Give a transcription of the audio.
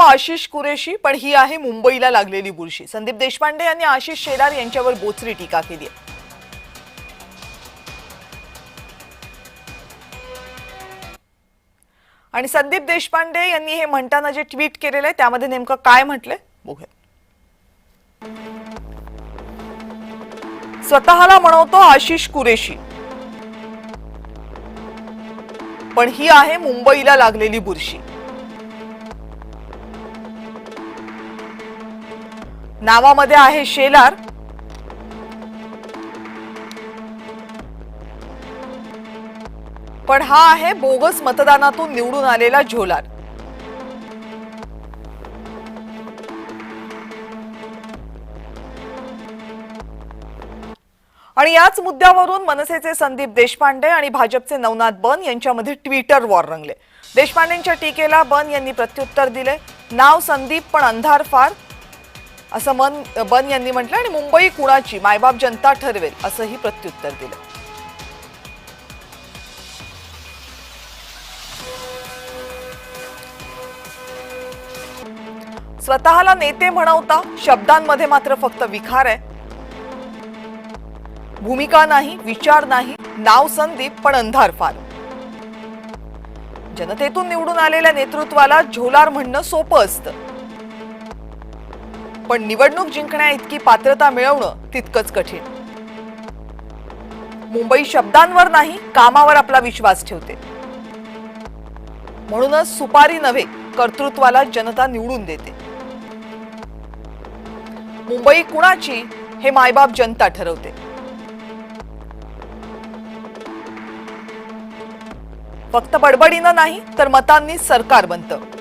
आशिष कुरेशी, पण ही आहे मुंबईला लागलेली बुरशी। संदीप देशपांडे यांनी आशिष शेलार यांच्यावर बोचरी टीका केली आहे। आणि संदीप देशपांडे यांनी हे म्हणताना जे ट्विट केलेलं आहे त्यामध्ये नेमकं काय म्हटलंय बघूया। स्वतःला म्हणवतो आशिष कुरेशी, पण ही आहे मुंबईला लागलेली बुरशी। नावामध्ये आहे शेलार, पण हा आहे बोगस मतदानातून निवडून आलेला झोलार। आणि याच मुद्द्यावरून मनसेचे संदीप देशपांडे आणि भाजपचे नवनाथ बन यांच्यामध्ये ट्विटर वॉर रंगले। देशपांडेंच्या टीकेला बन यांनी प्रत्युत्तर दिले। नाव संदीप पण अंधार फार असं बन यांनी म्हटलं आणि मुंबई कुणाची, मायबाप जनता ठरवेल असंही प्रत्युत्तर दिलं। स्वतःला नेते म्हणवता, शब्दांमध्ये मात्र फक्त विखार आहे। भूमिका नाही, विचार नाही, नाव संदीप पण अंधार फार। जनतेतून निवडून आलेल्या नेतृत्वाला झोलार म्हणणं सोपं असतं, पण निवडणूक जिंकण्या इतकी पात्रता मिळवणं तितकंच कठीण। मुंबई शब्दांवर नाही, कामावर आपला विश्वास ठेवते। म्हणूनच सुपारी नव्हे, कर्तृत्वाला जनता निवडून देते। मुंबई कुणाची हे मायबाप जनता ठरवते। फक्त बडबडीनं नाही तर मतांनी सरकार बनतं।